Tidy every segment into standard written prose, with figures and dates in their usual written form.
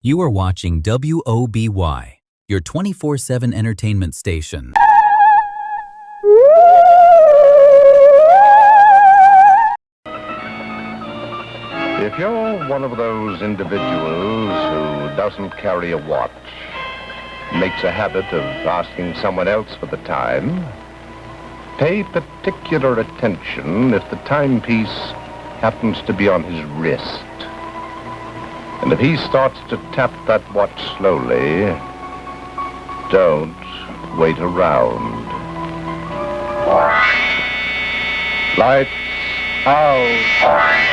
You are watching WOBY, your 24/7 entertainment station. If you're one of those individuals who doesn't carry a watch, makes a habit of asking someone else for the time, pay particular attention if the timepiece happens to be on his wrist. And if he starts to tap that watch slowly, don't wait around. Lights out.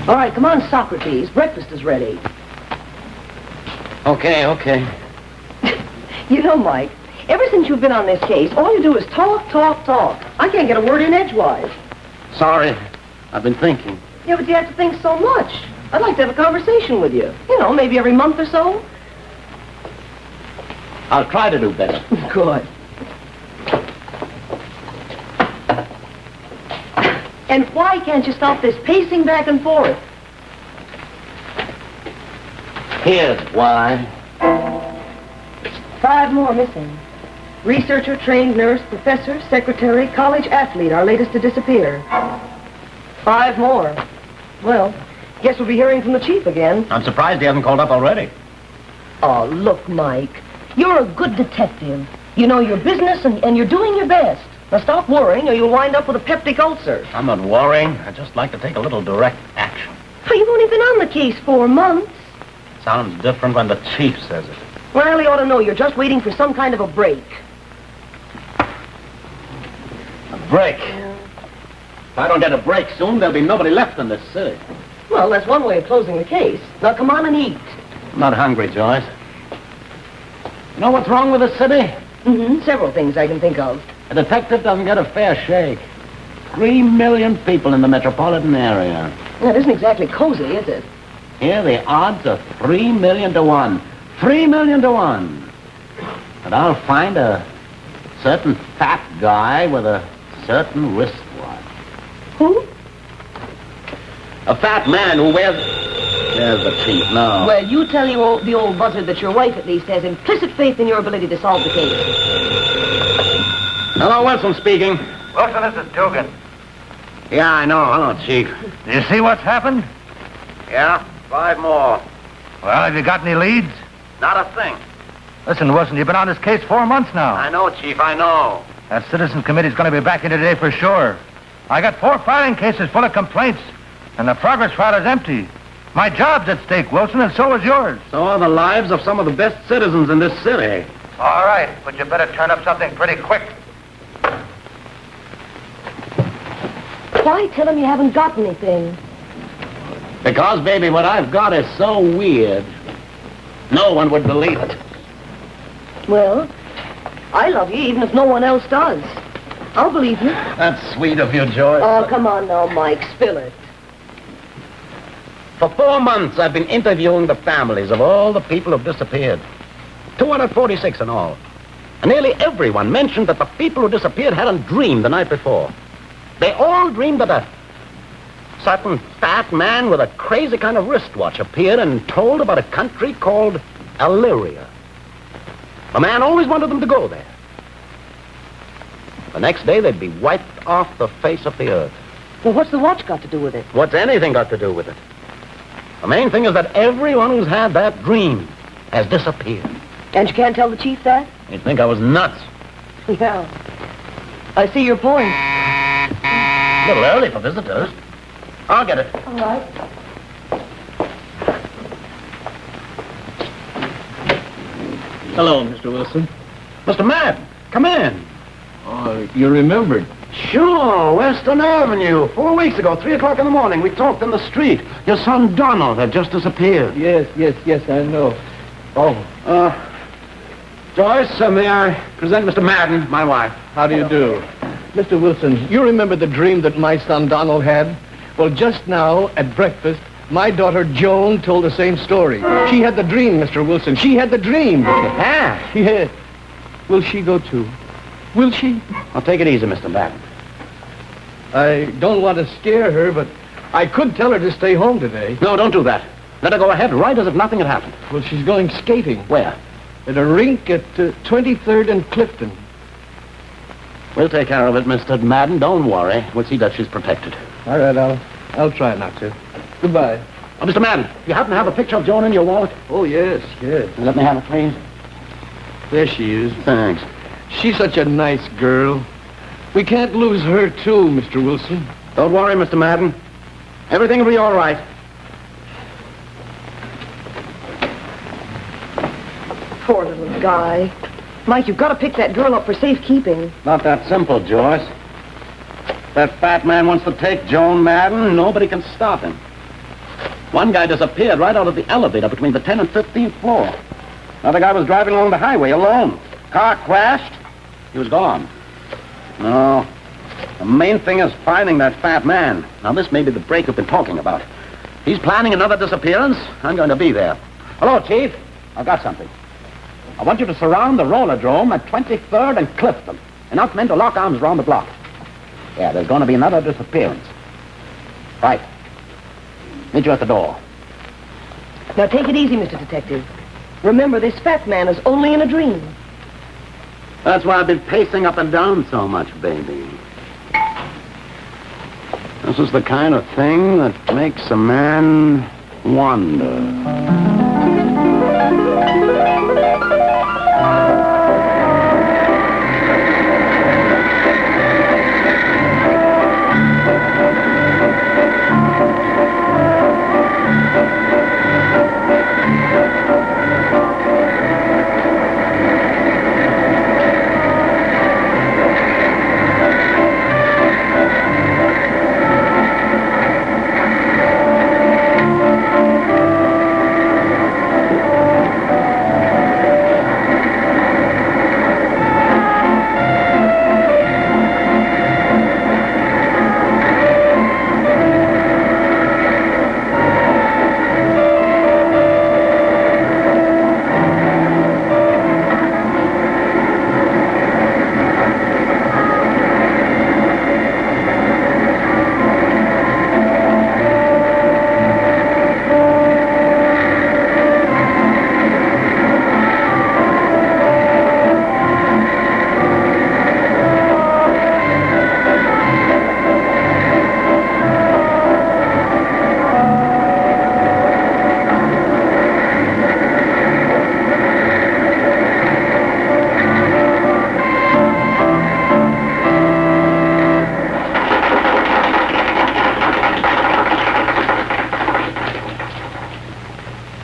All right, come on, Socrates. Breakfast is ready. Okay. You know, Mike, ever since you've been on this case, all you do is talk. I can't get a word in edgewise. Sorry, I've been thinking. Yeah, but you have to think so much. I'd like to have a conversation with you. You know, maybe every month or so. I'll try to do better. Good. And why can't you stop this pacing back and forth? Here's why. 5 more missing. Researcher, trained nurse, professor, secretary, college athlete, our latest to disappear. 5 more. Well, guess we'll be hearing from the chief again. I'm surprised he hasn't called up already. Oh, look, Mike. You're a good detective. You know your business and you're doing your best. Now stop worrying or you'll wind up with a peptic ulcer. I'm not worrying. I'd just like to take a little direct action. Oh, you've only been on the case 4 months. Sounds different when the chief says it. Well, he ought to know you're just waiting for some kind of a break. A break? If I don't get a break soon, there'll be nobody left in this city. Well, that's one way of closing the case. Now come on and eat. I'm not hungry, Joyce. You know what's wrong with this city? Several things I can think of. A detective doesn't get a fair shake. 3 million people in the metropolitan area. That isn't exactly cozy, is it? Here, the odds are 3 million to 1. 3 million to 1. And I'll find a certain fat guy with a certain wristwatch. Who? A fat man who wears... There's the chief now. Well, you tell the old buzzard that your wife at least has implicit faith in your ability to solve the case. Hello, Wilson speaking. Wilson, this is Dugan. Yeah, I know. Hello, Chief. Do you see what's happened? Yeah, 5 more. Well, have you got any leads? Not a thing. Listen, Wilson, you've been on this case 4 months now. I know, Chief, I know. That citizens committee's going to be back in today for sure. I got 4 filing cases full of complaints, and the progress file is empty. My job's at stake, Wilson, and so is yours. So are the lives of some of the best citizens in this city. All right, but you better turn up something pretty quick. Why tell him you haven't got anything? Because, baby, what I've got is so weird. No one would believe it. Well, I love you even if no one else does. I'll believe you. That's sweet of you, Joyce. Oh, come on now, Mike. Spill it. For 4 months, I've been interviewing the families of all the people who've disappeared. 246 in all. And nearly everyone mentioned that the people who disappeared hadn't dreamed the night before. They all dreamed that a certain fat man with a crazy kind of wristwatch appeared and told about a country called Illyria. The man always wanted them to go there. The next day, they'd be wiped off the face of the earth. Well, what's the watch got to do with it? What's anything got to do with it? The main thing is that everyone who's had that dream has disappeared. And you can't tell the chief that? You'd think I was nuts. Yeah. I see your point. A little early for visitors. I'll get it. All right. Hello, Mr. Wilson. Mr. Madden, come in. Oh, you remembered. Sure, Western Avenue. 4 weeks ago, 3 o'clock in the morning, we talked in the street. Your son Donald had just disappeared. Yes, I know. Oh, Joyce, may I present Mr. Madden, my wife? How do you do? Mr. Wilson, you remember the dream that my son Donald had? Well, just now at breakfast, my daughter Joan told the same story. She had the dream, Mr. Wilson. She had the dream. Ah. Yeah. Will she go too? Will she? I'll take it easy, Mr. Madden. I don't want to scare her, but I could tell her to stay home today. No, don't do that. Let her go ahead right as if nothing had happened. Well, she's going skating. Where? At a rink at 23rd and Clifton. We'll take care of it, Mr. Madden. Don't worry. We'll see that she's protected. All right, I'll try not to. Goodbye. Oh, Mr. Madden, you happen to have a picture of Joan in your wallet? Oh, yes. Let me have it, please. There she is. Thanks. She's such a nice girl. We can't lose her, too, Mr. Wilson. Don't worry, Mr. Madden. Everything will be all right. Poor little guy. Mike, you've got to pick that girl up for safekeeping. Not that simple, Joyce. That fat man wants to take Joan Madden. Nobody can stop him. One guy disappeared right out of the elevator between the 10th and 15th floor. Another guy was driving along the highway alone. Car crashed. He was gone. No. The main thing is finding that fat man. Now, this may be the break we've been talking about. He's planning another disappearance. I'm going to be there. Hello, Chief. I've got something. I want you to surround the rollerdrome at 23rd and Clifton. Enough men to lock arms around the block. Yeah, there's going to be another disappearance. Right. Meet you at the door. Now, take it easy, Mr. Detective. Remember, this fat man is only in a dream. That's why I've been pacing up and down so much, baby. This is the kind of thing that makes a man wonder.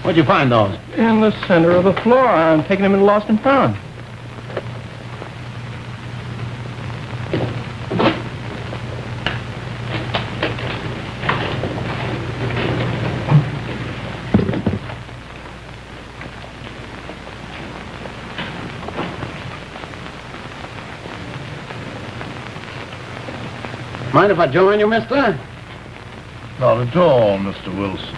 Where'd you find those? In the center of the floor. I'm taking him in lost and found. Mind if I join you, mister? Not at all, Mr. Wilson.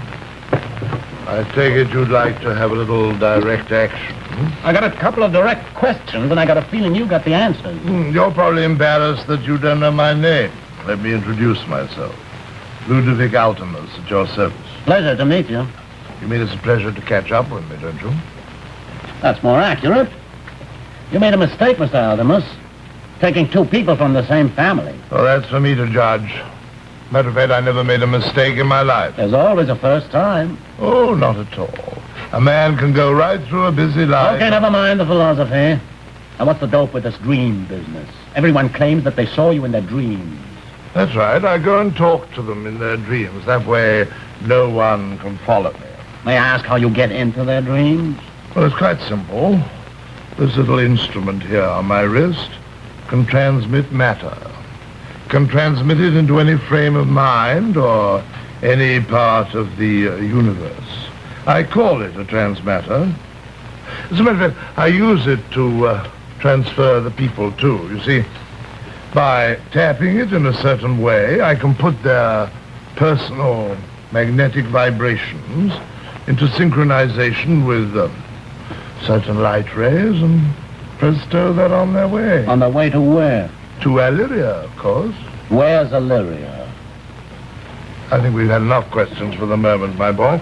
I take it you'd like to have a little direct action. I got a couple of direct questions, and I got a feeling you got the answers. You're probably embarrassed that you don't know my name. Let me introduce myself. Ludovic Altimus, at your service. Pleasure to meet you. You mean it's a pleasure to catch up with me, don't you? That's more accurate. You made a mistake, Mr. Altimus, taking two people from the same family. Well, that's for me to judge. Matter of fact, I never made a mistake in my life. There's always a first time. Oh, not at all. A man can go right through a busy life. Okay, never mind the philosophy. Now, what's the dope with this dream business? Everyone claims that they saw you in their dreams. That's right. I go and talk to them in their dreams. That way, no one can follow me. May I ask how you get into their dreams? Well, it's quite simple. This little instrument here on my wrist can transmit matter. Can transmit it into any frame of mind or any part of the universe. I call it a transmatter. As a matter of fact, I use it to transfer the people, too. You see, by tapping it in a certain way, I can put their personal magnetic vibrations into synchronization with certain light rays, and presto, they're on their way. On their way to where? To Illyria, of course. Where's Illyria? I think we've had enough questions for the moment, my boy.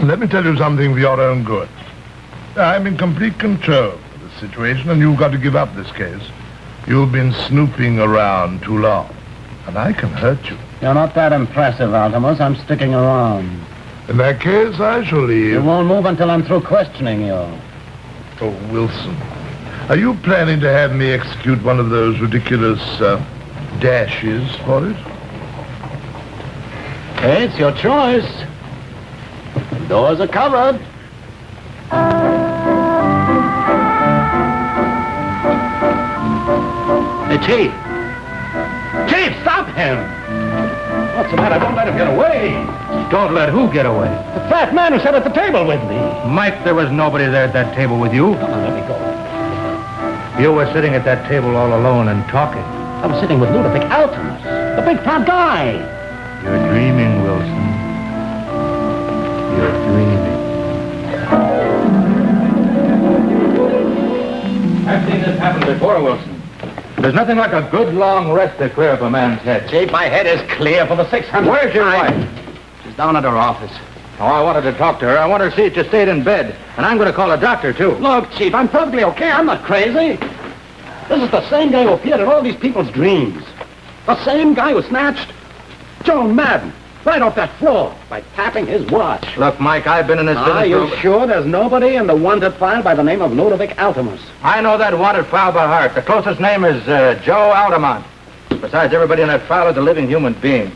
Let me tell you something for your own good. I'm in complete control of the situation, and you've got to give up this case. You've been snooping around too long, and I can hurt you. You're not that impressive, Altimus. I'm sticking around. In that case, I shall leave. You won't move until I'm through questioning you. Oh, Wilson, are you planning to have me execute one of those ridiculous dashes for it? Hey, it's your choice. Doors are covered. Hey, Chief. Chief, stop him! What's the matter? Don't let him get away. Don't let who get away? The fat man who sat at the table with me. Mike, there was nobody there at that table with you. Come on, let me go. You were sitting at that table all alone and talking. I was sitting with Ludovic Altimus, the big fat guy. You're dreaming, Wilson. You're dreaming. I've seen this happen before, Wilson. There's nothing like a good long rest to clear up a man's head. Chief, my head is clear for the 600th Where's your time. wife? She's down at her office. Oh, I wanted to talk to her. I want her to see that you stayed in bed. And I'm going to call a doctor, too. Look, Chief, I'm perfectly okay. I'm not crazy. This is the same guy who appeared in all these people's dreams. The same guy who snatched Joan Madden right off that floor by tapping his watch. Look, Mike, I've been in this business. Are you sure there's nobody in the wanted file by the name of Ludovic Altimus? I know that wanted file by heart. The closest name is Joe Altamont. Besides, everybody in that file is a living human being.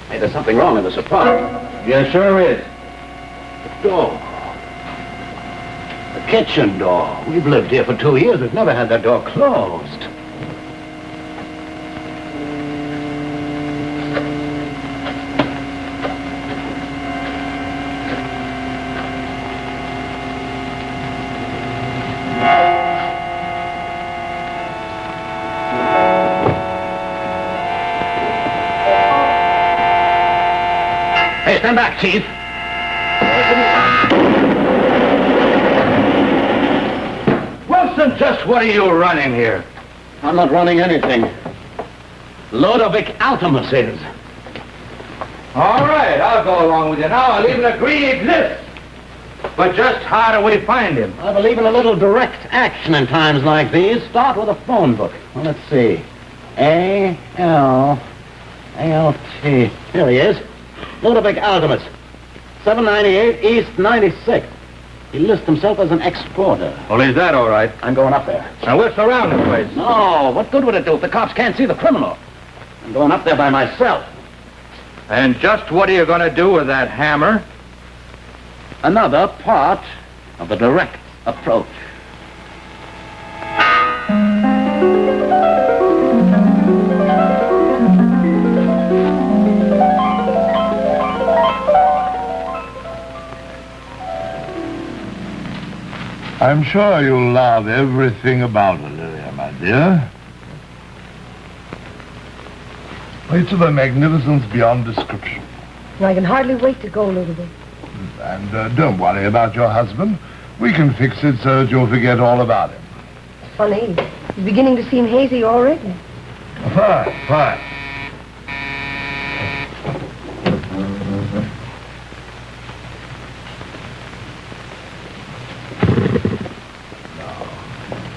Hey, there's something wrong in this apartment. Yeah, sure is. The door. The kitchen door. We've lived here for 2 years. We've never had that door closed. Hey, stand back, Chief. Wilson, just what are you running here? I'm not running anything. Ludovic Altimus is. All right, I'll go along with you now. I'll even agree he exists. But just how do we find him? I believe in a little direct action in times like these. Start with a phone book. Well, let's see. A-L-A-L-T. Here he is. Ludovic Altimus. 798 East 96th. He lists himself as an exporter. Well, is that all right? I'm going up there. Now, we're surrounding the place. No, what good would it do if the cops can't see the criminal? I'm going up there by myself. And just what are you going to do with that hammer? Another part of the direct approach. I'm sure you'll love everything about Illyria, my dear. It's of a magnificence beyond description. I can hardly wait to go, Ludovic. And don't worry about your husband. We can fix it so that you'll forget all about him. Funny, he's beginning to seem hazy already. Fine, fine.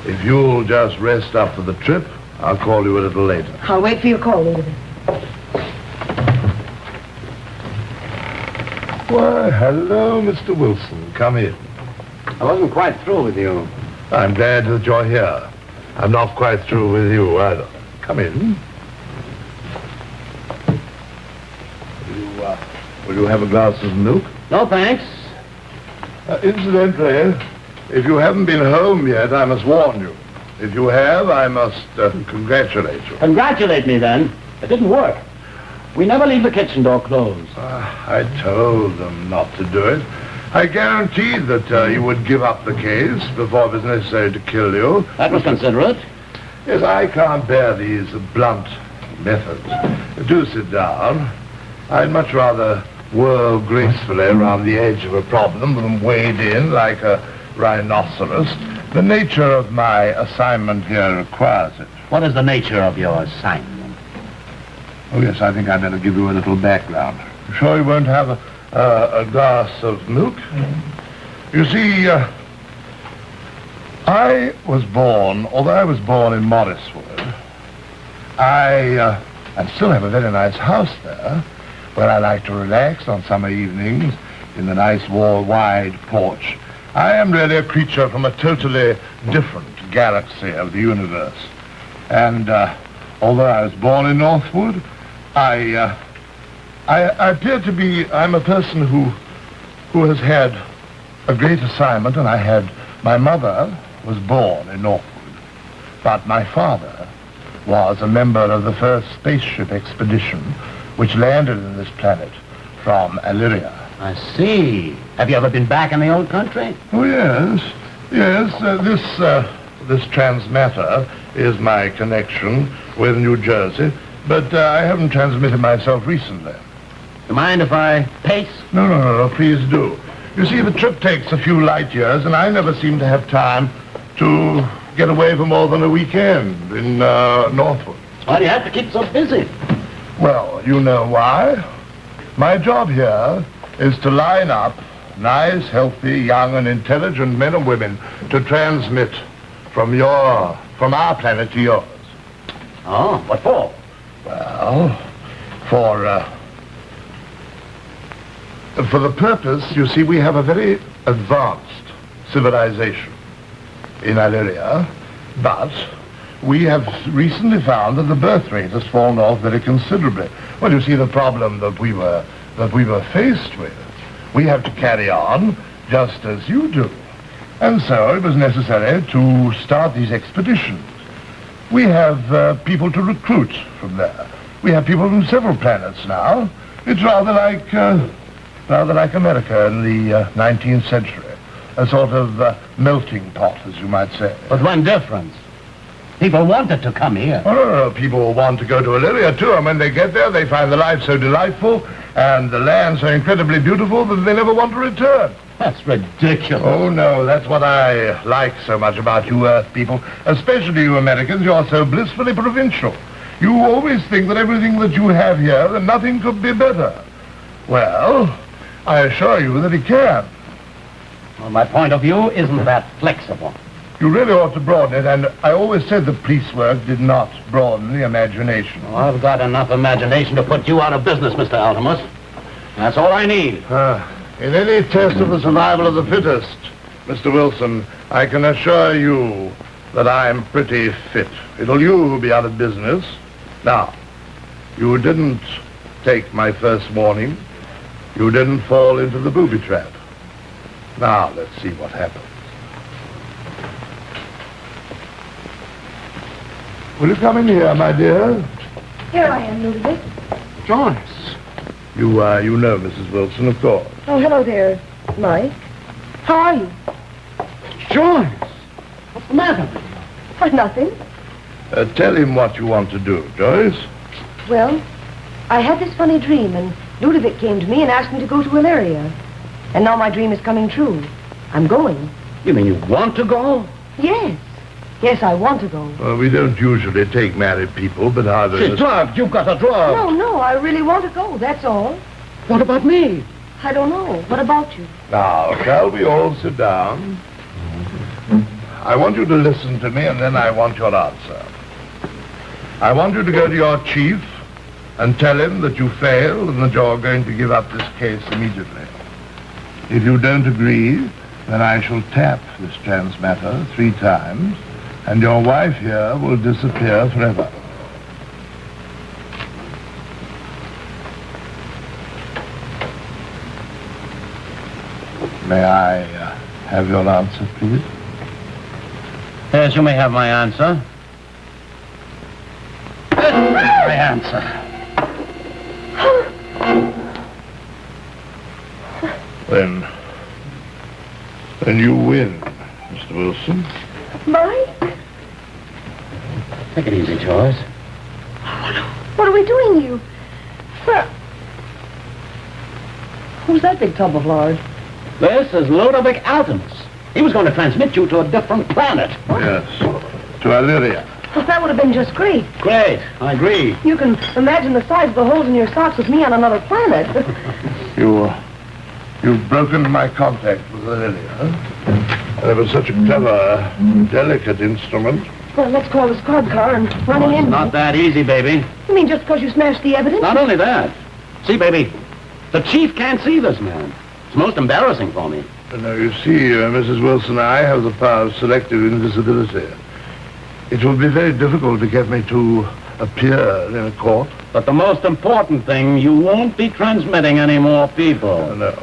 If you'll just rest after the trip, I'll call you a little later. I'll wait for your call, Ludovic. Why, hello, Mr. Wilson. Come in. I wasn't quite through with you. I'm glad that you're here. I'm not quite through with you either. Come in. Will you have a glass of milk? No, thanks. Incidentally, if you haven't been home yet, I must warn you. If you have, I must congratulate you. Congratulate me, then. It didn't work. We never leave the kitchen door closed. I told them not to do it. I guaranteed that you would give up the case before it was necessary to kill you. That was considerate. Yes, I can't bear these blunt methods. Do sit down. I'd much rather whirl gracefully around the edge of a problem than wade in like a rhinoceros. The nature of my assignment here requires it. What is the nature of your assignment? Oh, yes, I think I'd better give you a little background. You sure you won't have a glass of milk? You see, I was born, although I was born in Morriswood, I still have a very nice house there, where I like to relax on summer evenings in the nice wall-wide porch. I am really a creature from a totally different galaxy of the universe. And although I was born in Northwood, I appear to be, I'm a person who has had a great assignment, and my mother was born in Northwood, but my father was a member of the first spaceship expedition which landed in this planet from Illyria. I see. Have you ever been back in the old country? Oh, yes. Yes, this transmatter is my connection with New Jersey, but I haven't transmitted myself recently. You mind if I pace? No, please do. You see, the trip takes a few light years, and I never seem to have time to get away for more than a weekend in Northwood. Why do you have to keep so busy? Well, you know why. My job here is to line up nice, healthy, young, and intelligent men and women to transmit from our planet to yours. Oh, what for? Well, for the purpose, you see, we have a very advanced civilization in Illyria, but we have recently found that the birth rate has fallen off very considerably. Well, you see, the problem that we were faced with, we have to carry on just as you do. And so it was necessary to start these expeditions. We have people to recruit from there. We have people from several planets now. It's rather like America in the 19th century. A sort of melting pot, as you might say. But one difference. People wanted to come here. Oh, no. People want to go to Illyria, too, and when they get there, they find the life so delightful and the land so incredibly beautiful that they never want to return. That's ridiculous. Oh, no, that's what I like so much about you Earth people, especially you Americans. You're so blissfully provincial. You always think that everything that you have here, that nothing could be better. Well, I assure you that it can. Well, my point of view isn't that flexible. You really ought to broaden it, and I always said that police work did not broaden the imagination. Oh, I've got enough imagination to put you out of business, Mr. Altimus. That's all I need. In any test of the survival of the fittest, Mr. Wilson, I can assure you that I'm pretty fit. It'll you be out of business. Now, you didn't take my first warning. You didn't fall into the booby trap. Now, let's see what happens. Will you come in here, my dear? Here I am, Ludovic. Joyce. You know Mrs. Wilson, of course. Oh, hello there, Mike. How are you? Joyce! What's the matter with you? Oh, nothing. Tell him what you want to do, Joyce. Well, I had this funny dream, and Ludovic came to me and asked me to go to Illyria. And now my dream is coming true. I'm going. You mean you want to go? Yes. Yes, I want to go. Well, we don't usually take married people, but either... She's drugged. You've got her drugged. No, I really want to go, that's all. What about me? I don't know. What about you? Now, shall we all sit down? I want you to listen to me, and then I want your answer. I want you to go to your chief and tell him that you failed and that you're going to give up this case immediately. If you don't agree, then I shall tap this transmatter 3 times, and your wife here will disappear forever. May I have your answer, please? Yes, you may have my answer. My answer. Then And you win, Mr. Wilson. Mike? Take it easy, Joyce. What are we doing, you? Sir. Who's that big tub of lard? This is Ludovic Altonus. He was going to transmit you to a different planet. Yes, to Illyria. Well, that would have been just great. Great, I agree. You can imagine the size of the holes in your socks with me on another planet. You've broken my contact with Illyria. And it was such a clever, delicate instrument. Well, let's call the squad car and run in. It's not that easy, baby. You mean just because you smashed the evidence? Not only that. See, baby, the chief can't see this man. It's most embarrassing for me. Now, you see, Mrs. Wilson, I have the power of selective invisibility. It will be very difficult to get me to appear in a court. But the most important thing, you won't be transmitting any more people. No.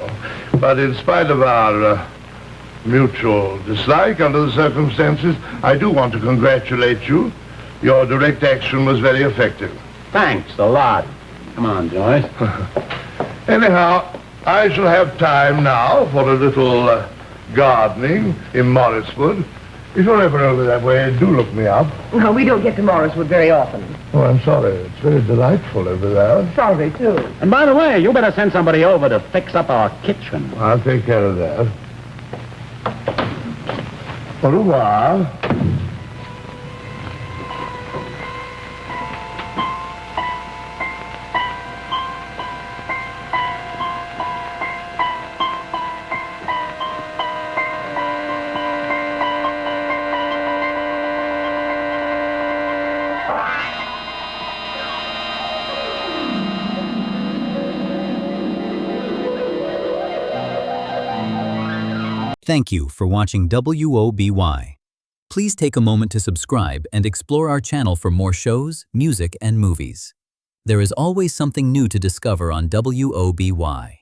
But in spite of our mutual dislike under the circumstances, I do want to congratulate you. Your direct action was very effective. Thanks a lot. Come on, Joyce. Anyhow, I shall have time now for a little gardening in Morriswood. If you're ever over that way, do look me up. No, we don't get to Morriswood very often. Oh, I'm sorry. It's very delightful over there. Sorry, too. And by the way, you better send somebody over to fix up our kitchen. I'll take care of that. Au revoir. Thank you for watching WOBY. Please take a moment to subscribe and explore our channel for more shows, music, and movies. There is always something new to discover on WOBY.